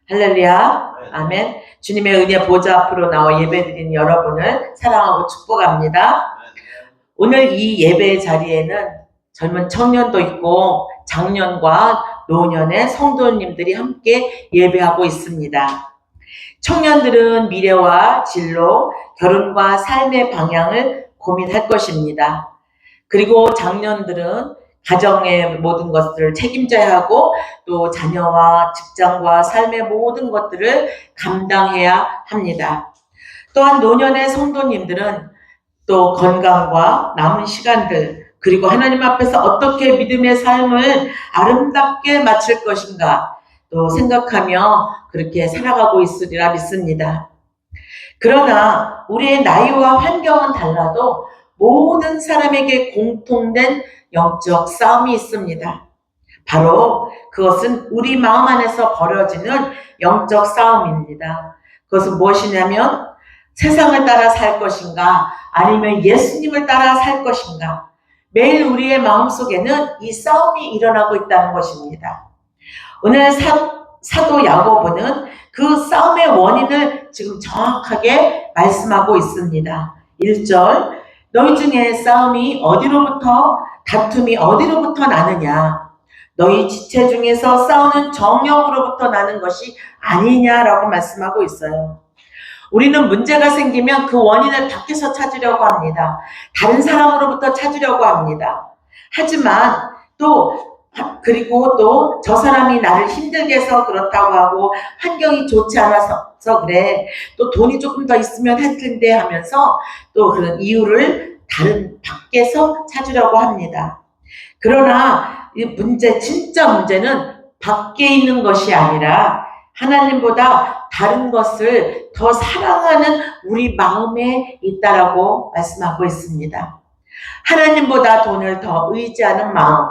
할렐루야. 아멘. 주님의 은혜 보좌 앞으로 나와 예배드린 여러분을 사랑하고 축복합니다. 오늘 이 예배 자리에는 젊은 청년도 있고 장년과 노년의 성도님들이 함께 예배하고 있습니다. 청년들은 미래와 진로, 결혼과 삶의 방향을 고민할 것입니다. 그리고 장년들은 가정의 모든 것들을 책임져야 하고 또 자녀와 직장과 삶의 모든 것들을 감당해야 합니다. 또한 노년의 성도님들은 또 건강과 남은 시간들 그리고 하나님 앞에서 어떻게 믿음의 삶을 아름답게 마칠 것인가 또 생각하며 그렇게 살아가고 있으리라 믿습니다. 그러나 우리의 나이와 환경은 달라도 모든 사람에게 공통된 영적 싸움이 있습니다. 바로 그것은 우리 마음 안에서 벌어지는 영적 싸움입니다. 그것은 무엇이냐면 세상을 따라 살 것인가 아니면 예수님을 따라 살 것인가 매일 우리의 마음속에는 이 싸움이 일어나고 있다는 것입니다. 오늘 사도 야고보는 그 싸움의 원인을 지금 정확하게 말씀하고 있습니다. 1절 너희 중에 싸움이 어디로부터 다툼이 어디로부터 나느냐 너희 지체 중에서 싸우는 정욕으로부터 나는 것이 아니냐라고 말씀하고 있어요. 우리는 문제가 생기면 그 원인을 밖에서 찾으려고 합니다. 다른 사람으로부터 찾으려고 합니다. 하지만 그리고 또 저 사람이 나를 힘들게 해서 그렇다고 하고 환경이 좋지 않아서 그래. 또 돈이 조금 더 있으면 할 텐데 하면서 또 그런 이유를 다른 밖에서 찾으려고 합니다. 그러나 이 진짜 문제는 밖에 있는 것이 아니라 하나님보다 다른 것을 더 사랑하는 우리 마음에 있다라고 말씀하고 있습니다. 하나님보다 돈을 더 의지하는 마음,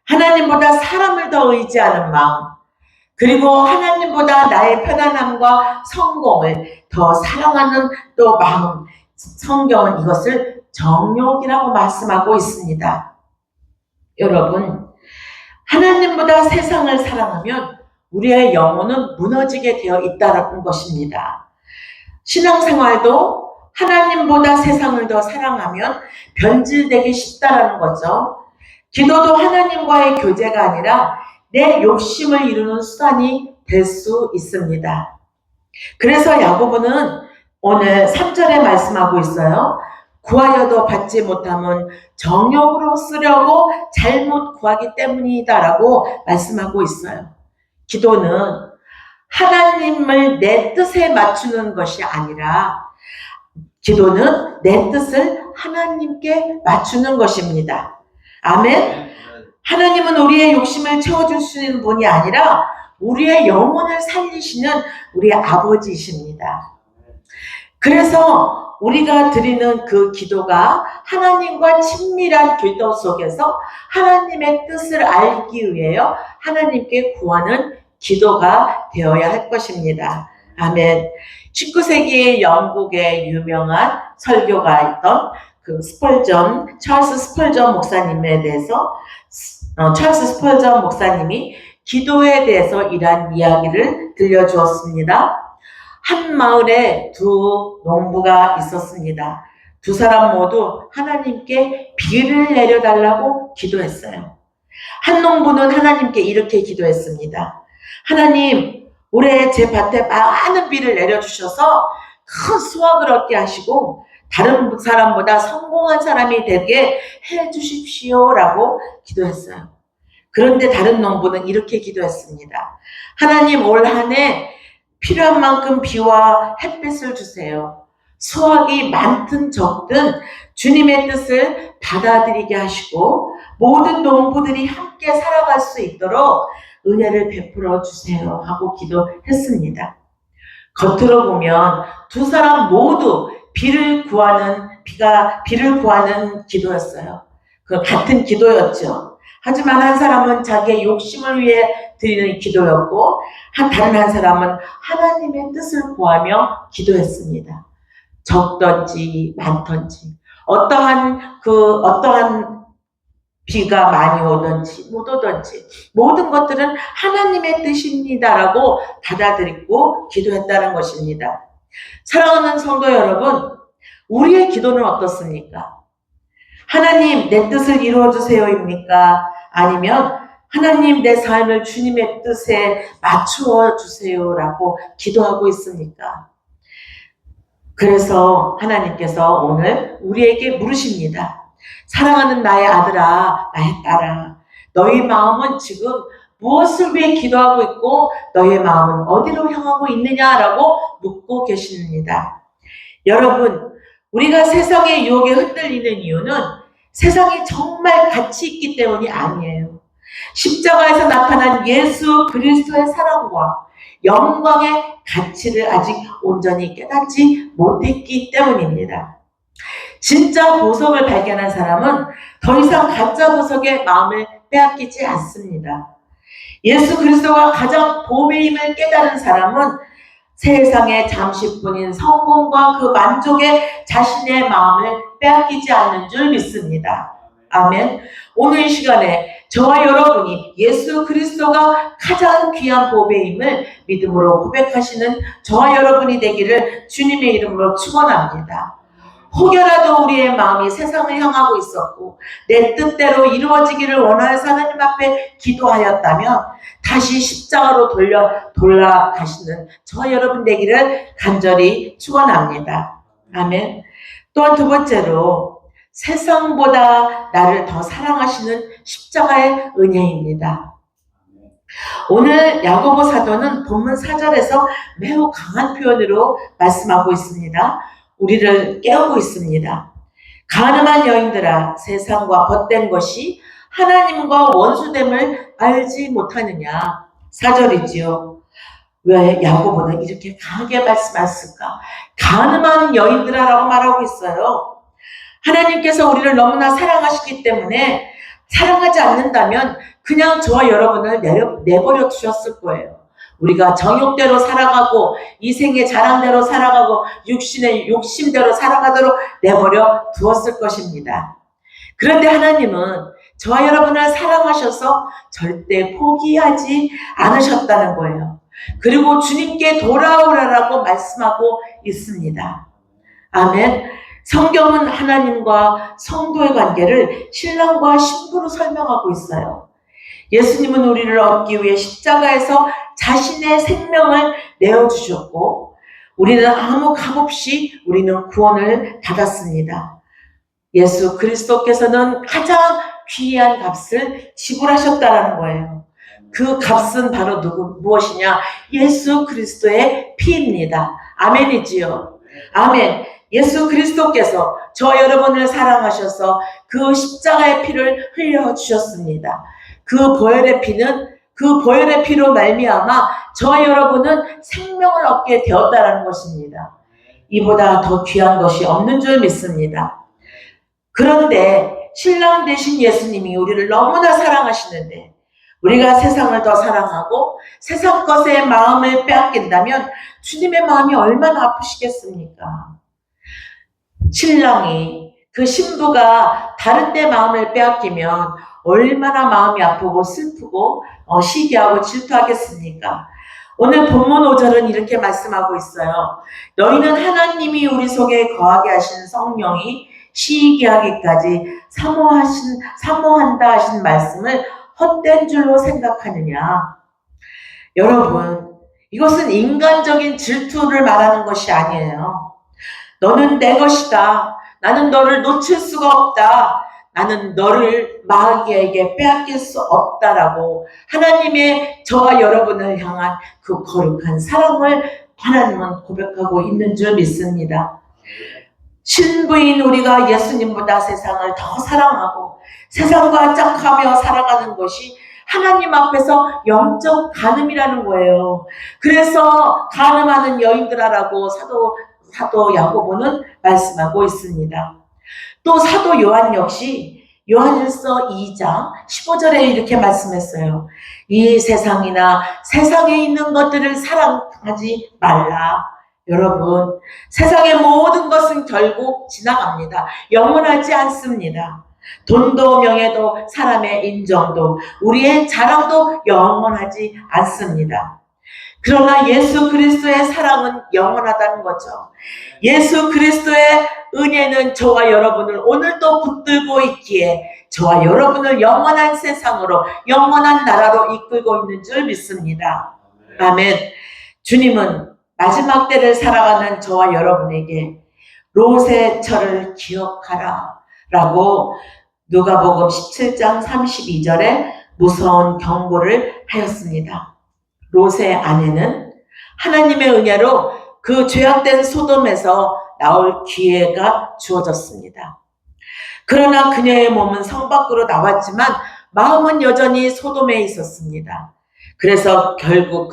하나님보다 사람을 더 의지하는 마음, 그리고 하나님보다 나의 편안함과 성공을 더 사랑하는 또 마음, 성경은 이것을 정욕이라고 말씀하고 있습니다. 여러분, 하나님보다 세상을 사랑하면 우리의 영혼은 무너지게 되어 있다는 것입니다. 신앙생활도 하나님보다 세상을 더 사랑하면 변질되기 쉽다라는 거죠. 기도도 하나님과의 교제가 아니라 내 욕심을 이루는 수단이 될 수 있습니다. 그래서 야고보는 오늘 3절에 말씀하고 있어요. 구하여도 받지 못함은 정욕으로 쓰려고 잘못 구하기 때문이다라고 말씀하고 있어요. 기도는 하나님을 내 뜻에 맞추는 것이 아니라 기도는 내 뜻을 하나님께 맞추는 것입니다. 아멘. 하나님은 우리의 욕심을 채워줄 수 있는 분이 아니라 우리의 영혼을 살리시는 우리의 아버지이십니다. 그래서 우리가 드리는 그 기도가 하나님과 친밀한 교도 속에서 하나님의 뜻을 알기 위해요. 하나님께 구하는 기도가 되어야 할 것입니다. 아멘. 19세기의 영국의 유명한 설교가였던 찰스 스펄전 목사님에 대해서 찰스 스펄전 목사님이 기도에 대해서 이러한 이야기를 들려주었습니다. 한 마을에 두 농부가 있었습니다. 두 사람 모두 하나님께 비를 내려달라고 기도했어요. 한 농부는 하나님께 이렇게 기도했습니다. 하나님, 올해 제 밭에 많은 비를 내려주셔서 큰 수확을 얻게 하시고 다른 사람보다 성공한 사람이 되게 해주십시오라고 기도했어요. 그런데 다른 농부는 이렇게 기도했습니다. 하나님, 올 한 해 필요한 만큼 비와 햇빛을 주세요. 수확이 많든 적든 주님의 뜻을 받아들이게 하시고 모든 농부들이 함께 살아갈 수 있도록 은혜를 베풀어 주세요 하고 기도했습니다. 겉으로 보면 두 사람 모두 비를 구하는 기도였어요. 그 같은 기도였죠. 하지만 한 사람은 자기의 욕심을 위해 드리는 기도였고 다른 한 사람은 하나님의 뜻을 구하며 기도했습니다. 적든지 많든지 어떠한 비가 많이 오든지 못 오든지 모든 것들은 하나님의 뜻입니다라고 받아들이고 기도했다는 것입니다. 사랑하는 성도 여러분, 우리의 기도는 어떻습니까? 하나님 내 뜻을 이루어주세요입니까? 아니면 하나님 내 삶을 주님의 뜻에 맞추어 주세요라고 기도하고 있습니까? 그래서 하나님께서 오늘 우리에게 물으십니다. 사랑하는 나의 아들아, 나의 딸아, 너희 마음은 지금 무엇을 위해 기도하고 있고 너희 마음은 어디로 향하고 있느냐라고 묻고 계십니다. 여러분, 우리가 세상의 유혹에 흔들리는 이유는 세상이 정말 가치 있기 때문이 아니에요. 십자가에서 나타난 예수 그리스도의 사랑과 영광의 가치를 아직 온전히 깨닫지 못했기 때문입니다. 진짜 보석을 발견한 사람은 더 이상 가짜 보석의 마음을 빼앗기지 않습니다. 예수 그리스도가 가장 보배임을 깨달은 사람은 세상의 잠시뿐인 성공과 그 만족에 자신의 마음을 빼앗기지 않는 줄 믿습니다. 아멘. 오늘 이 시간에 저와 여러분이 예수 그리스도가 가장 귀한 보배임을 믿음으로 고백하시는 저와 여러분이 되기를 주님의 이름으로 축원합니다. 혹여라도 우리의 마음이 세상을 향하고 있었고 내 뜻대로 이루어지기를 원하여서 하나님 앞에 기도하였다면 다시 십자가로 돌아가시는 저와 여러분 되기를 간절히 축원합니다. 아멘. 또한 두 번째로 세상보다 나를 더 사랑하시는 십자가의 은혜입니다. 오늘 야고보 사도는 본문 4절에서 매우 강한 표현으로 말씀하고 있습니다. 우리를 깨우고 있습니다. 가늠한 여인들아, 세상과 벗된 것이 하나님과 원수됨을 알지 못하느냐. 4절이지요. 왜 야고보는 이렇게 강하게 말씀했을까? 가늠한 여인들아라고 말하고 있어요. 하나님께서 우리를 너무나 사랑하시기 때문에 사랑하지 않는다면 그냥 저와 여러분을 내버려 두셨을 거예요. 우리가 정욕대로 살아가고 이 생의 자랑대로 살아가고 육신의 욕심대로 살아가도록 내버려 두었을 것입니다. 그런데 하나님은 저와 여러분을 사랑하셔서 절대 포기하지 않으셨다는 거예요. 그리고 주님께 돌아오라라고 말씀하고 있습니다. 아멘. 성경은 하나님과 성도의 관계를 신랑과 신부로 설명하고 있어요. 예수님은 우리를 얻기 위해 십자가에서 자신의 생명을 내어주셨고 우리는 아무 값없이 우리는 구원을 받았습니다. 예수 그리스도께서는 가장 귀한 값을 지불하셨다는 거예요. 그 값은 바로 무엇이냐? 예수 그리스도의 피입니다. 아멘이지요. 아멘. 예수 그리스도께서 저 여러분을 사랑하셔서 그 십자가의 피를 흘려주셨습니다. 그 보혈의 피로 말미암아 저와 여러분은 생명을 얻게 되었다는 것입니다. 이보다 더 귀한 것이 없는 줄 믿습니다. 그런데 신랑 되신 예수님이 우리를 너무나 사랑하시는데 우리가 세상을 더 사랑하고 세상 것에 마음을 빼앗긴다면 주님의 마음이 얼마나 아프시겠습니까? 신랑이 그 신부가 다른 데 마음을 빼앗기면 얼마나 마음이 아프고 슬프고 시기하고 질투하겠습니까? 오늘 본문 5절은 이렇게 말씀하고 있어요. 너희는 하나님이 우리 속에 거하게 하신 성령이 시기하기까지 사모한다 하신 말씀을 헛된 줄로 생각하느냐. 여러분, 이것은 인간적인 질투를 말하는 것이 아니에요. 너는 내 것이다. 나는 너를 놓칠 수가 없다. 나는 너를 마귀에게 빼앗길 수 없다라고 하나님의 저와 여러분을 향한 그 거룩한 사랑을 하나님은 고백하고 있는 줄 믿습니다. 신부인 우리가 예수님보다 세상을 더 사랑하고 세상과 짝하며 살아가는 것이 하나님 앞에서 영적 간음이라는 거예요. 그래서 간음하는 여인들아라고 사도 야고보는 말씀하고 있습니다. 또 사도 요한 역시 요한일서 2장 15절에 이렇게 말씀했어요. 이 세상이나 세상에 있는 것들을 사랑하지 말라. 여러분, 세상의 모든 것은 결국 지나갑니다. 영원하지 않습니다. 돈도 명예도 사람의 인정도 우리의 자랑도 영원하지 않습니다. 그러나 예수 그리스도의 사랑은 영원하다는 거죠. 예수 그리스도의 은혜는 저와 여러분을 오늘도 붙들고 있기에 저와 여러분을 영원한 세상으로 영원한 나라로 이끌고 있는 줄 믿습니다. 아멘. 주님은 마지막 때를 살아가는 저와 여러분에게 롯의 철을 기억하라 라고 누가복음 17장 32절에 무서운 경고를 하였습니다. 롯의 아내는 하나님의 은혜로 그 죄악된 소돔에서 나올 기회가 주어졌습니다. 그러나 그녀의 몸은 성 밖으로 나왔지만 마음은 여전히 소돔에 있었습니다. 그래서 결국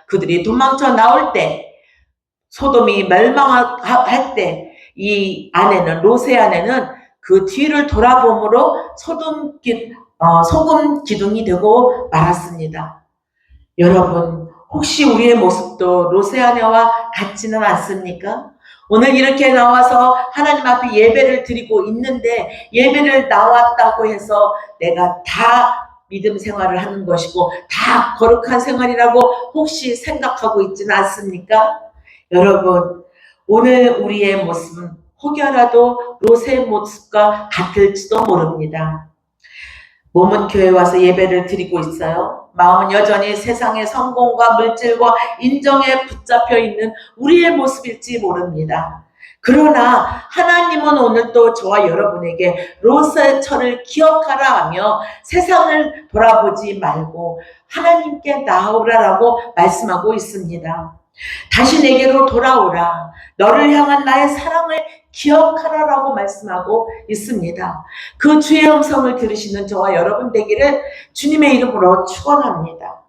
그들이 도망쳐 나올 때, 소돔이 멸망할 때 이 아내는, 롯의 아내는 그 뒤를 돌아봄으로 소금 기둥이 되고 말았습니다. 여러분, 혹시 우리의 모습도 롯의 아내와 같지는 않습니까? 오늘 이렇게 나와서 하나님 앞에 예배를 드리고 있는데 예배를 나왔다고 해서 내가 다 믿음 생활을 하는 것이고 다 거룩한 생활이라고 혹시 생각하고 있지는 않습니까? 여러분, 오늘 우리의 모습은 혹여라도 롯의 모습과 같을지도 모릅니다. 몸은 교회 와서 예배를 드리고 있어요. 마음은 여전히 세상의 성공과 물질과 인정에 붙잡혀 있는 우리의 모습일지 모릅니다. 그러나 하나님은 오늘도 저와 여러분에게 롯의 철을 기억하라 하며 세상을 돌아보지 말고 하나님께 나오라라고 말씀하고 있습니다. 다시 내게로 돌아오라. 너를 향한 나의 사랑을 기억하라라고 말씀하고 있습니다. 그 주의 음성을 들으시는 저와 여러분 되기를 주님의 이름으로 축원합니다.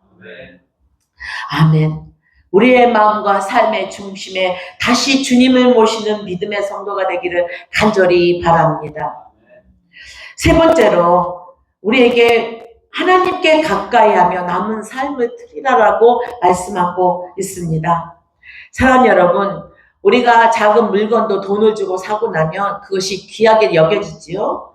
아멘. 우리의 마음과 삶의 중심에 다시 주님을 모시는 믿음의 성도가 되기를 간절히 바랍니다. 세 번째로 우리에게 하나님께 가까이 하며 남은 삶을 드리라라고 말씀하고 있습니다. 사랑 여러분, 우리가 작은 물건도 돈을 주고 사고 나면 그것이 귀하게 여겨지지요.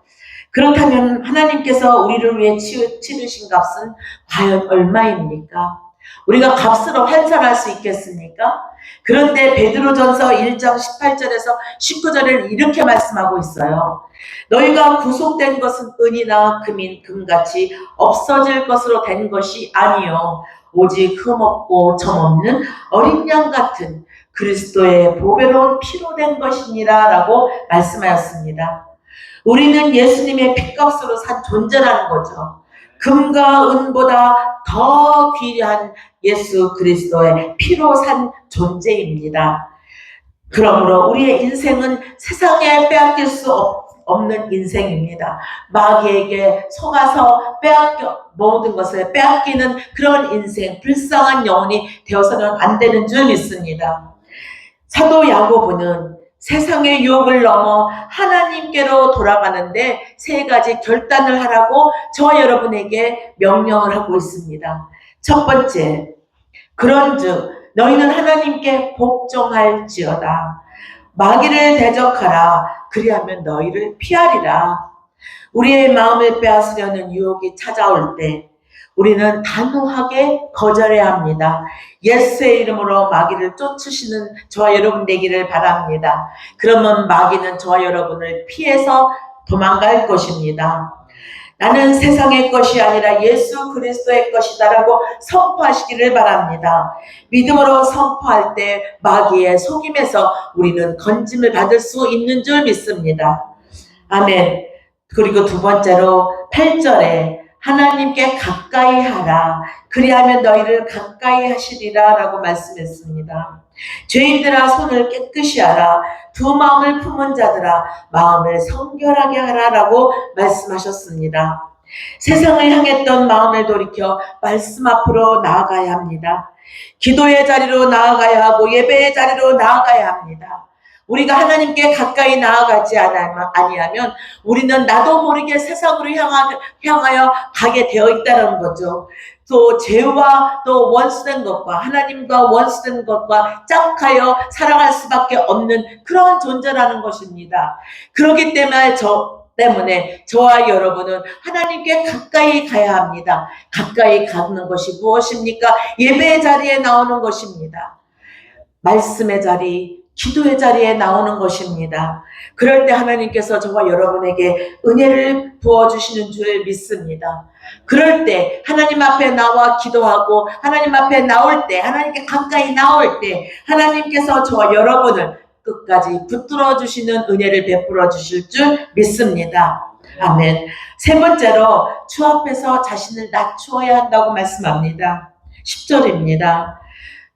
그렇다면 하나님께서 우리를 위해 치르신 값은 과연 얼마입니까? 우리가 값으로 환산할 수 있겠습니까? 그런데 베드로전서 1장 18절에서 19절에는 이렇게 말씀하고 있어요. 너희가 구속된 것은 은이나 금같이 없어질 것으로 된 것이 아니요 오직 흠없고 점없는 어린 양 같은 그리스도의 보배로운 피로 된 것이니라 라고 말씀하였습니다. 우리는 예수님의 피값으로 산 존재라는 거죠. 금과 은보다 더 귀한 예수 그리스도의 피로 산 존재입니다. 그러므로 우리의 인생은 세상에 빼앗길 수 없는 인생입니다. 마귀에게 속아서 모든 것을 빼앗기는 그런 인생, 불쌍한 영혼이 되어서는 안 되는 줄 믿습니다. 사도 야고보는 세상의 유혹을 넘어 하나님께로 돌아가는데 세 가지 결단을 하라고 저와 여러분에게 명령을 하고 있습니다. 첫 번째, 그런즉 너희는 하나님께 복종할지어다. 마귀를 대적하라. 그리하면 너희를 피하리라. 우리의 마음을 빼앗으려는 유혹이 찾아올 때 우리는 단호하게 거절해야 합니다. 예수의 이름으로 마귀를 쫓으시는 저와 여러분 되기를 바랍니다. 그러면 마귀는 저와 여러분을 피해서 도망갈 것입니다. 나는 세상의 것이 아니라 예수 그리스도의 것이다라고 선포하시기를 바랍니다. 믿음으로 선포할 때 마귀의 속임에서 우리는 건짐을 받을 수 있는 줄 믿습니다. 아멘. 그리고 두 번째로 8절에 하나님께 가까이 하라. 그리하면 너희를 가까이 하시리라 라고 말씀했습니다. 죄인들아 손을 깨끗이 하라. 두 마음을 품은 자들아 마음을 성결하게 하라 라고 말씀하셨습니다. 세상을 향했던 마음을 돌이켜 말씀 앞으로 나아가야 합니다. 기도의 자리로 나아가야 하고 예배의 자리로 나아가야 합니다. 우리가 하나님께 가까이 나아가지 아니하면 우리는 나도 모르게 세상으로 향하여 가게 되어 있다는 거죠. 또 죄와 또 원수된 것과 하나님과 원수된 것과 짝하여 살아갈 수밖에 없는 그러한 존재라는 것입니다. 그렇기 때문에 때문에 저와 여러분은 하나님께 가까이 가야 합니다. 가까이 가는 것이 무엇입니까? 예배의 자리에 나오는 것입니다. 말씀의 자리, 기도의 자리에 나오는 것입니다. 그럴 때 하나님께서 저와 여러분에게 은혜를 부어주시는 줄 믿습니다. 그럴 때 하나님 앞에 나와 기도하고 하나님 앞에 나올 때, 하나님께 가까이 나올 때 하나님께서 저와 여러분을 끝까지 붙들어 주시는 은혜를 베풀어 주실 줄 믿습니다. 아멘. 세 번째로 주 앞에서 자신을 낮추어야 한다고 말씀합니다. 10절입니다.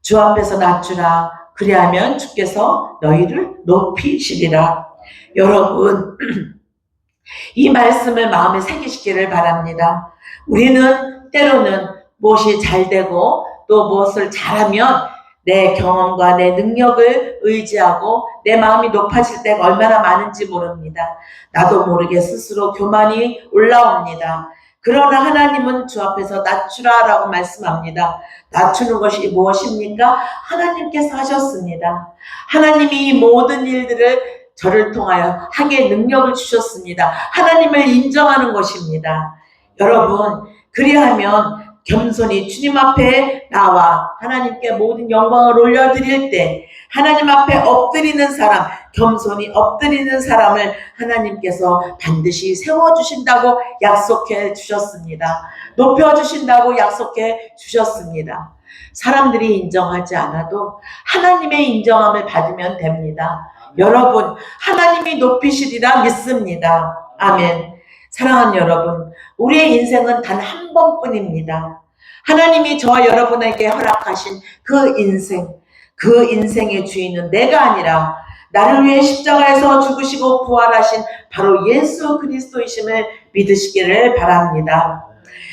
주 앞에서 낮추라. 그리하면 주께서 너희를 높이시리라. 여러분, 이 말씀을 마음에 새기시기를 바랍니다. 우리는 때로는 무엇이 잘 되고 또 무엇을 잘하면 내 경험과 내 능력을 의지하고 내 마음이 높아질 때가 얼마나 많은지 모릅니다. 나도 모르게 스스로 교만이 올라옵니다. 그러나 하나님은 주 앞에서 낮추라 라고 말씀합니다. 낮추는 것이 무엇입니까? 하나님께서 하셨습니다. 하나님이 이 모든 일들을 저를 통하여 하게 능력을 주셨습니다. 하나님을 인정하는 것입니다. 여러분, 그리하면 겸손히 주님 앞에 나와 하나님께 모든 영광을 올려드릴 때 하나님 앞에 엎드리는 사람, 겸손히 엎드리는 사람을 하나님께서 반드시 세워주신다고 약속해 주셨습니다. 높여주신다고 약속해 주셨습니다. 사람들이 인정하지 않아도 하나님의 인정함을 받으면 됩니다. 여러분, 하나님이 높이시리라 믿습니다. 아멘. 사랑하는 여러분, 우리의 인생은 단 한 번뿐입니다. 하나님이 저와 여러분에게 허락하신 그 인생의 주인은 내가 아니라 나를 위해 십자가에서 죽으시고 부활하신 바로 예수 그리스도이심을 믿으시기를 바랍니다.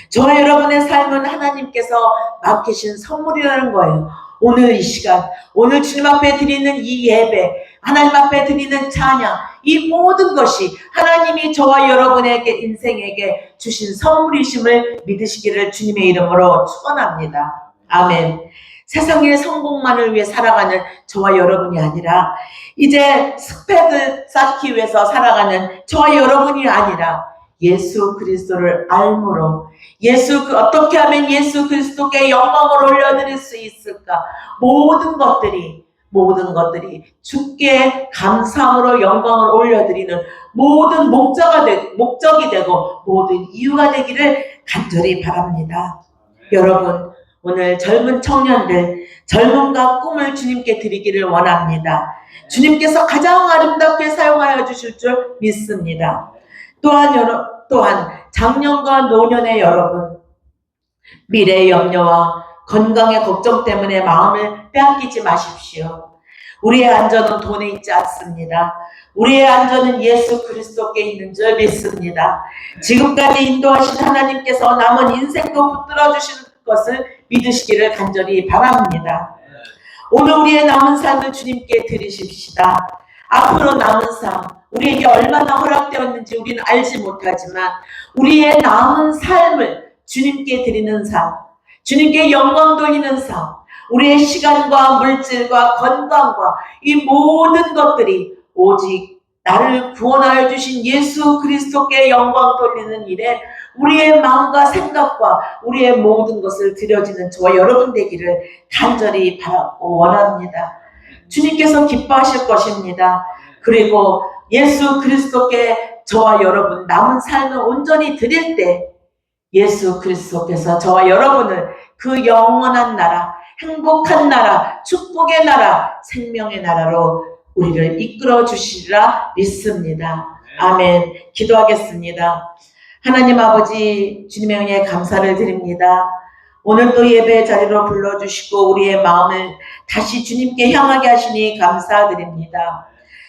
저와 여러분의 삶은 하나님께서 맡기신 선물이라는 거예요. 오늘 이 시간, 오늘 주님 앞에 드리는 이 예배, 하나님 앞에 드리는 찬양, 이 모든 것이 하나님이 저와 여러분에게 인생에게 주신 선물이심을 믿으시기를 주님의 이름으로 축원합니다. 아멘. 세상의 성공만을 위해 살아가는 저와 여러분이 아니라 이제 스펙을 쌓기 위해서 살아가는 저와 여러분이 아니라 예수 그리스도를 알므로 어떻게 하면 예수 그리스도께 영광을 올려드릴 수 있을까? 모든 것들이 주께 감사함으로 영광을 올려드리는 모든 목적이 되고 모든 이유가 되기를 간절히 바랍니다. 여러분, 오늘 젊은 청년들, 젊음과 꿈을 주님께 드리기를 원합니다. 주님께서 가장 아름답게 사용하여 주실 줄 믿습니다. 또한 장년과 노년의 여러분, 미래의 염려와 건강의 걱정 때문에 마음을 빼앗기지 마십시오. 우리의 안전은 돈에 있지 않습니다. 우리의 안전은 예수 그리스도께 있는 줄 믿습니다. 지금까지 인도하신 하나님께서 남은 인생도 붙들어 주시는 것을 믿으시기를 간절히 바랍니다. 오늘 우리의 남은 삶을 주님께 드리십시다. 앞으로 남은 삶, 우리에게 얼마나 허락되었는지 우리는 알지 못하지만 우리의 남은 삶을 주님께 드리는 삶, 주님께 영광 돌리는 삶, 우리의 시간과 물질과 건강과 이 모든 것들이 오직 나를 구원하여 주신 예수 그리스도께 영광 돌리는 일에 우리의 마음과 생각과 우리의 모든 것을 드려지는 저와 여러분 되기를 간절히 바라고 원합니다. 주님께서 기뻐하실 것입니다. 그리고 예수 그리스도께 저와 여러분 남은 삶을 온전히 드릴 때 예수 그리스도께서 저와 여러분을 그 영원한 나라, 행복한 나라, 축복의 나라, 생명의 나라로 우리를 이끌어 주시리라 믿습니다. 아멘. 기도하겠습니다. 하나님 아버지, 주님의 은혜에 감사를 드립니다. 오늘도 예배 자리로 불러주시고 우리의 마음을 다시 주님께 향하게 하시니 감사드립니다.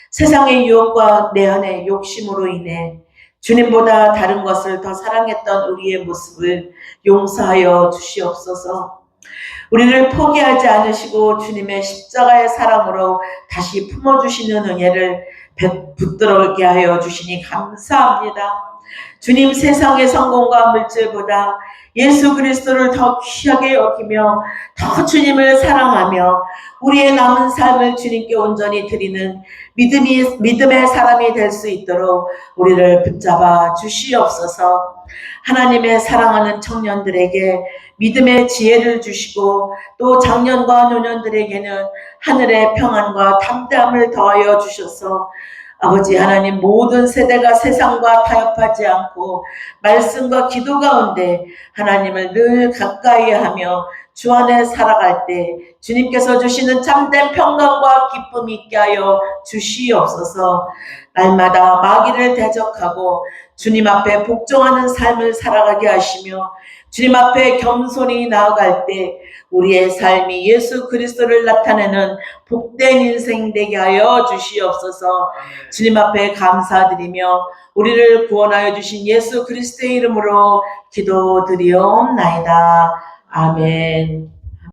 세상의 유혹과 내 안의 욕심으로 인해 주님보다 다른 것을 더 사랑했던 우리의 모습을 용서하여 주시옵소서. 우리를 포기하지 않으시고 주님의 십자가의 사랑으로 다시 품어주시는 은혜를 붙들게 하여 주시니 감사합니다. 주님, 세상의 성공과 물질보다 예수 그리스도를 더 귀하게 여기며 더 주님을 사랑하며 우리의 남은 삶을 주님께 온전히 드리는 믿음의 사람이 될 수 있도록 우리를 붙잡아 주시옵소서. 하나님의 사랑하는 청년들에게 믿음의 지혜를 주시고 또 장년과 노년들에게는 하늘의 평안과 담대함을 더하여 주셔서 아버지 하나님 모든 세대가 세상과 타협하지 않고 말씀과 기도 가운데 하나님을 늘 가까이 하며 주 안에 살아갈 때 주님께서 주시는 참된 평강과 기쁨이 있게 하여 주시옵소서. 날마다 마귀를 대적하고 주님 앞에 복종하는 삶을 살아가게 하시며 주님 앞에 겸손히 나아갈 때 우리의 삶이 예수 그리스도를 나타내는 복된 인생 되게 하여 주시옵소서. 주님 앞에 감사드리며 우리를 구원하여 주신 예수 그리스도의 이름으로 기도드리옵나이다. 아멘.